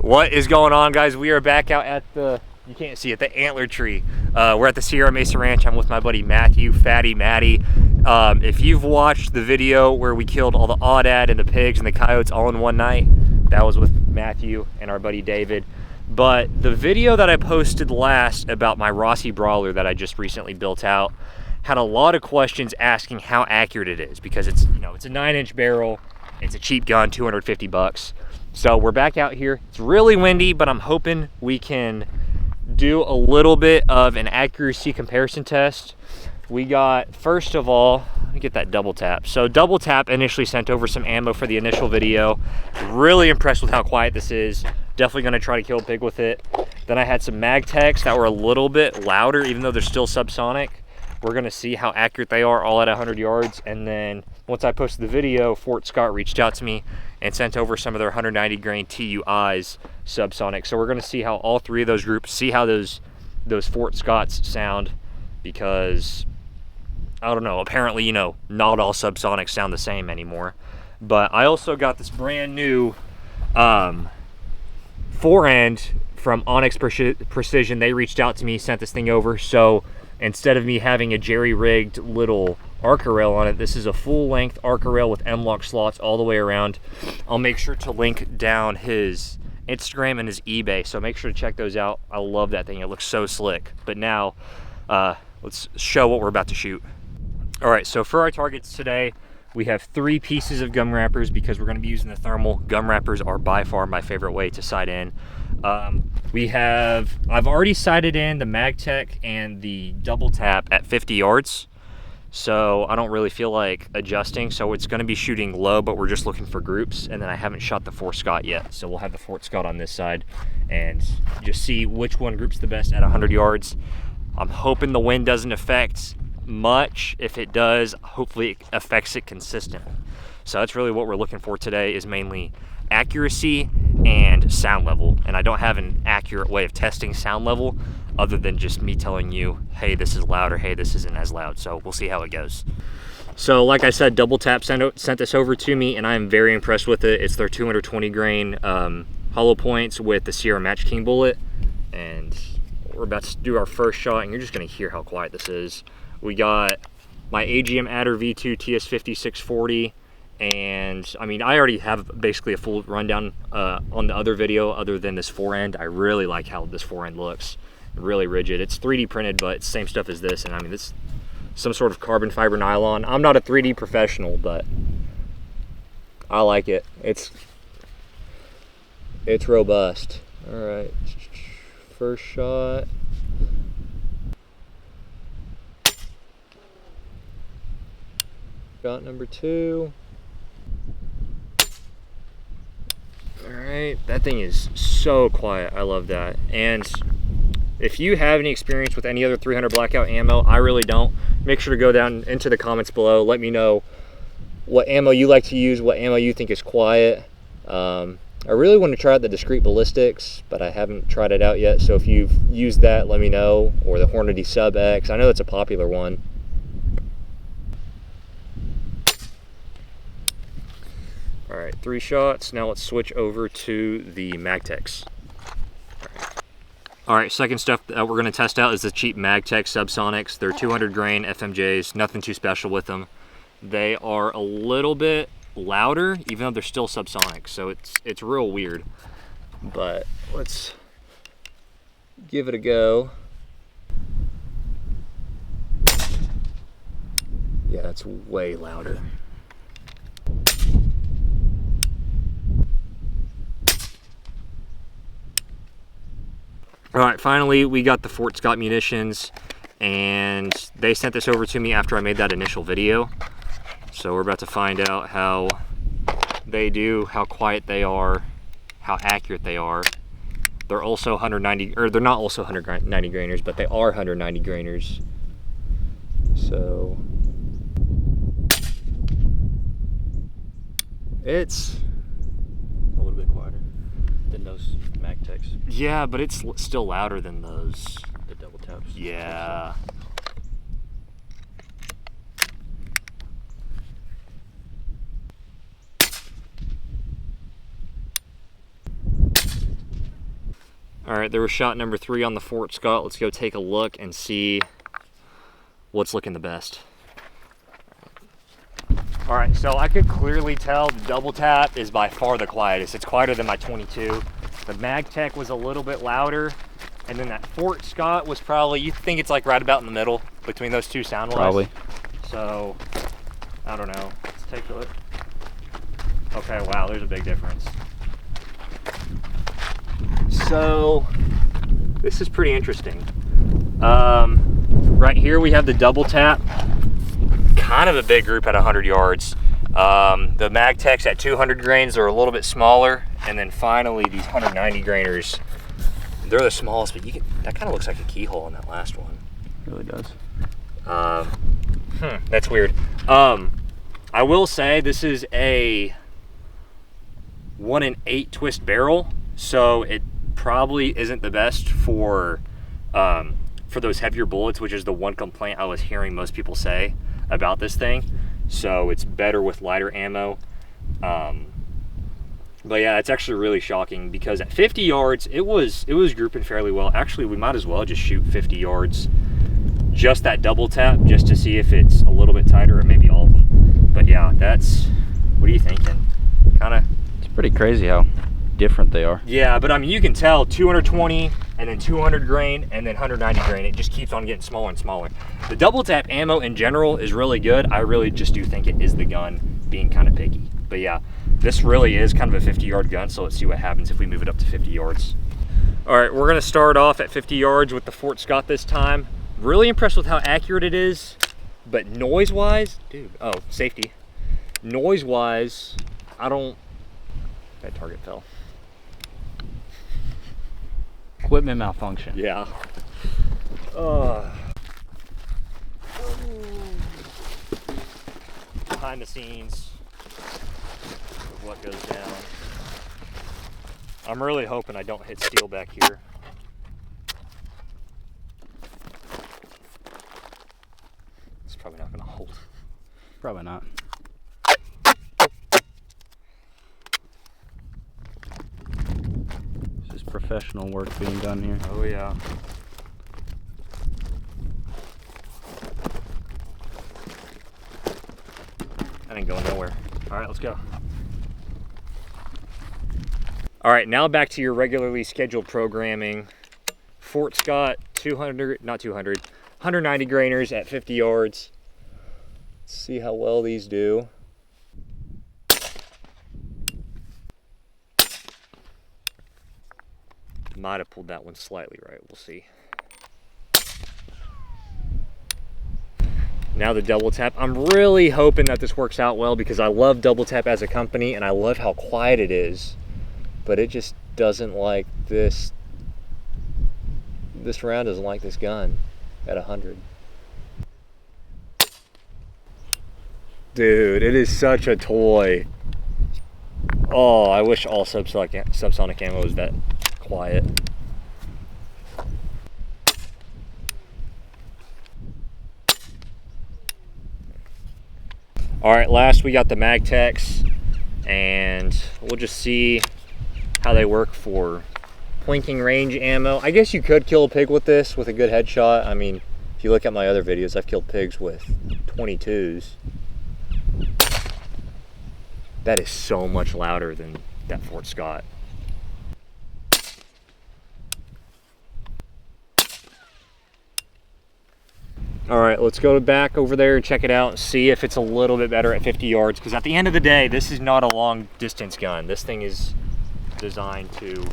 What is going on, guys? We are back out at the, you can't see it, the antler tree. We're at the Sierra Mesa Ranch. I'm with my buddy Matthew, Fatty Matty. If you've watched the video where we killed all the aoudad and the pigs and the coyotes all in one night, that was with Matthew and our buddy David. But the video that I posted last about my Rossi Brawler that I just recently built out had a lot of questions asking how accurate it is, because it's, you know, it's a 9-inch barrel, it's a cheap gun, 250 bucks. So we're back out here. It's really windy, but I'm hoping we can do a little bit of an accuracy comparison test. We got, first of all, let me get that DoubleTap. So DoubleTap initially sent over some ammo for the initial video. Really impressed with how quiet this is. Definitely gonna try to kill a pig with it. Then I had some MagTechs that were a little bit louder, even though they're still subsonic. We're gonna see how accurate they are all at 100 yards. And then once I posted the video, Fort Scott reached out to me and sent over some of their 190 grain TUIs subsonic. So we're gonna see how all three of those groups, see how those Fort Scotts sound, because I don't know, apparently, you know, not all subsonics sound the same anymore. But I also got this brand new forend from Onyx Precision. They reached out to me, sent this thing over. So instead of me having a jerry-rigged little Arca rail on it, this is a full-length Arca rail with M-lock slots all the way around. I'll make sure to link down his Instagram and his eBay, so make sure to check those out. I love that thing. It looks so slick. But now, let's show what we're about to shoot. All right, so for our targets today, we have 3 pieces of gum wrappers because we're going to be using the thermal. Gum wrappers are by far my favorite way to sight in. I've already sighted in the MagTech and the DoubleTap at 50 yards. So I don't really feel like adjusting. So it's going to be shooting low, but we're just looking for groups. And then I haven't shot the Fort Scott yet. So we'll have the Fort Scott on this side and just see which one groups the best at 100 yards. I'm hoping the wind doesn't affect much. If it does, hopefully it affects it consistently. So that's really what we're looking for today, is mainly accuracy and sound level. And I don't have an accurate way of testing sound level other than just me telling you, hey, this is loud, or hey, this isn't as loud. So we'll see how it goes. So like I said, DoubleTap sent this over to me, and I am very impressed with it. It's their 220 grain hollow points with the Sierra Match King bullet. And we're about to do our first shot, and you're just gonna hear how quiet this is. We got my AGM Adder V2 TS50 640, and I mean, I already have basically a full rundown on the other video other than this forend. I really like how this forend looks. Really rigid. It's 3D printed, but it's the same stuff as this, and I mean, this some sort of carbon fiber nylon. I'm not a 3D professional, but I like it. It's robust. All right, first shot. Shot number 2. All right, that thing is so quiet. I love that. And if you have any experience with any other 300 Blackout ammo, I really don't, make sure to go down into the comments below. Let me know what ammo you like to use, what ammo you think is quiet. I really want to try out the discrete ballistics, but I haven't tried it out yet. So if you've used that, let me know. Or the Hornady Sub X. I know that's a popular one. All right, 3 shots. Now let's switch over to the MagTechs. All right, second stuff that we're gonna test out is the cheap MagTech Subsonics. They're 200 grain FMJs, nothing too special with them. They are a little bit louder, even though they're still subsonic, so it's real weird. But let's give it a go. Yeah, that's way louder. All right, finally, we got the Fort Scott munitions, and they sent this over to me after I made that initial video. So we're about to find out how they do, how quiet they are, how accurate they are. They're also 190, or they're not also 190 grainers, but they are 190 grainers. So it's a little bit quieter than those MagTechs. Yeah, but it's still louder than those. The DoubleTaps. Yeah. All right, there was shot number 3 on the Fort Scott. Let's go take a look and see what's looking the best. All right, so I could clearly tell the DoubleTap is by far the quietest. It's quieter than my 22. The MagTech was a little bit louder, and then that Fort Scott was probably, you think it's like right about in the middle between those two sound-wise. Probably. So, I don't know. Let's take a look. Okay, wow, there's a big difference. So, this is pretty interesting. Right here we have the DoubleTap, kind of a big group at 100 yards. The MagTechs at 200 grains are a little bit smaller, and then finally these 190 grainers, they're the smallest, but that kind of looks like a keyhole in that last one. It really does. That's weird. I will say this is a 1 in 8 twist barrel, so it probably isn't the best for those heavier bullets, which is the one complaint I was hearing most people say about this thing. So it's better with lighter ammo. But yeah, it's actually really shocking because at 50 yards, it was grouping fairly well. Actually, we might as well just shoot 50 yards, just that DoubleTap, just to see if it's a little bit tighter, or maybe all of them. But yeah, what are you thinking? It's pretty crazy how different they are. Yeah, but I mean, you can tell 220 and then 200 grain and then 190 grain. It just keeps on getting smaller and smaller. The DoubleTap ammo in general is really good. I really just do think it is the gun being kind of picky. But yeah, this really is kind of a 50-yard gun, so let's see what happens if we move it up to 50 yards. All right, we're gonna start off at 50 yards with the Fort Scott this time. Really impressed with how accurate it is, but noise-wise, dude, oh, safety. Noise-wise, that target fell. Equipment malfunction. Yeah. Behind the scenes of what goes down. I'm really hoping I don't hit steel back here. It's probably not gonna hold. Probably not. This is professional work being done here. Oh yeah. That ain't going nowhere. All right, let's go. All right, now back to your regularly scheduled programming. Fort Scott, 190 grainers at 50 yards. Let's see how well these do. Might have pulled that one slightly right, we'll see. Now the DoubleTap. I'm really hoping that this works out well because I love DoubleTap as a company and I love how quiet it is, but it just doesn't like this. This round doesn't like this gun at 100. Dude, it is such a toy. Oh, I wish all subsonic ammo was that quiet. All right, last we got the MagTechs, and we'll just see how they work for plinking range ammo. I guess you could kill a pig with this with a good headshot. I mean, if you look at my other videos, I've killed pigs with 22s. That is so much louder than that Fort Scott. All right, let's go back over there and check it out and see if it's a little bit better at 50 yards. Because at the end of the day, this is not a long distance gun. This thing is designed to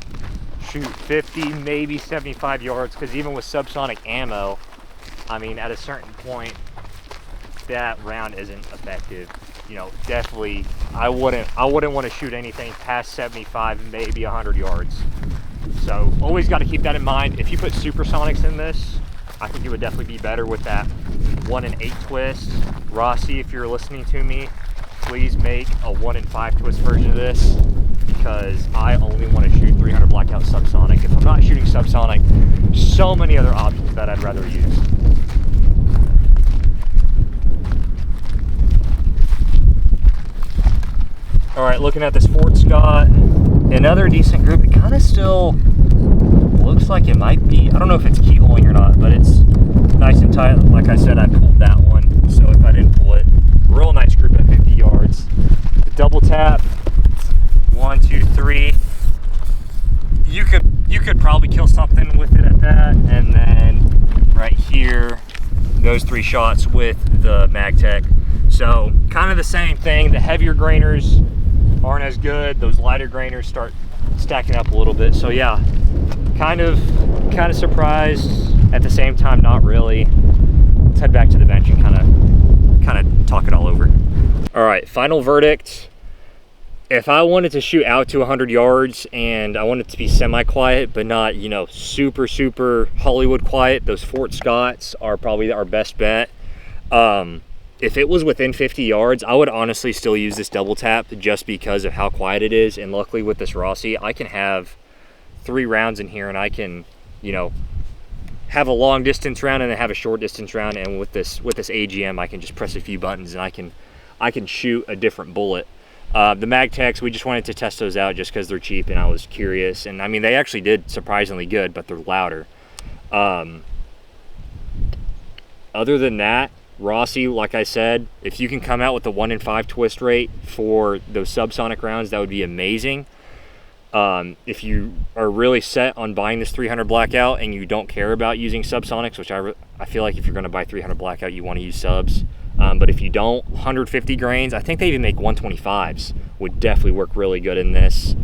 shoot 50, maybe 75 yards. Because even with subsonic ammo, I mean, at a certain point, that round isn't effective. You know, definitely, I wouldn't want to shoot anything past 75, maybe 100 yards. So always got to keep that in mind. If you put supersonics in this, I think it would definitely be better with that 1 in 8 twist. Rossi, if you're listening to me, please make a 1 in 5 twist version of this because I only want to shoot 300 Blackout Subsonic. If I'm not shooting Subsonic, so many other options that I'd rather use. All right, looking at this Fort Scott, another decent group. It kind of still looks like it might be, I don't know if it's keyholing or not, but it's nice and tight. Like I said, I pulled that one, so if I didn't pull it, real nice group at 50 yards. The double tap, 1, 2, 3. You could probably kill something with it at that, and then right here, those 3 shots with the MagTech. So kind of the same thing. The heavier grainers aren't as good. Those lighter grainers start stacking up a little bit. So yeah, kind of surprised, at the same time not really. Let's head back to the bench and kind of talk it all over. All right, final verdict. If I wanted to shoot out to 100 yards and I wanted to be semi-quiet, but not, you know, super Hollywood quiet, those Fort Scotts are probably our best bet. If it was within 50 yards, I would honestly still use this double tap just because of how quiet it is. And luckily with this Rossi, I can have 3 rounds in here, and I can, you know, have a long distance round and then have a short distance round. And with this AGM, I can just press a few buttons and I can shoot a different bullet. The MagTechs, we just wanted to test those out just because they're cheap and I was curious. And I mean, they actually did surprisingly good, but they're louder. Other than that, Rossi, like I said, if you can come out with the 1 in 5 twist rate for those subsonic rounds, that would be amazing. If you are really set on buying this 300 Blackout and you don't care about using subsonics, which I feel like if you're going to buy 300 Blackout, you want to use subs. But if you don't, 150 grains, I think they even make 125s, would definitely work really good in this.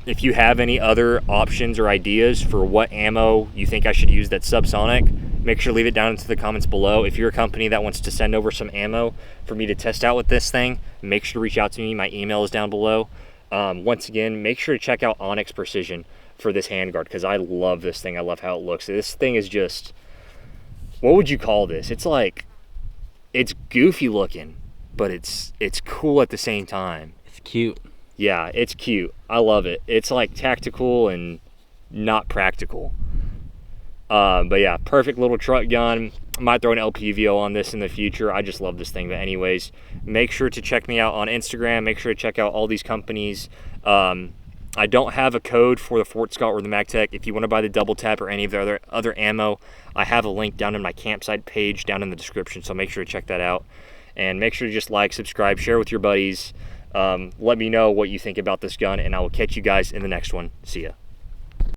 If you have any other options or ideas for what ammo you think I should use that's subsonic, make sure to leave it down into the comments below. If you're a company that wants to send over some ammo for me to test out with this thing, make sure to reach out to me. My email is down below. Once again, make sure to check out Onyx Precision for this handguard, because I love this thing. I love how it looks. This thing is just, what would you call this? It's like, it's goofy looking, but it's cool at the same time. It's cute. Yeah, it's cute. I love it. It's like tactical and not practical. But yeah, perfect little truck gun. I might throw an LPVO on this in the future. I just love this thing. But anyways, make sure to check me out on Instagram. Make sure to check out all these companies. I don't have a code for the Fort Scott or the MagTech. If you want to buy the DoubleTap or any of the other ammo, I have a link down in my campsite page down in the description. So make sure to check that out. And make sure to just like, subscribe, share with your buddies. Let me know what you think about this gun, and I will catch you guys in the next one. See ya.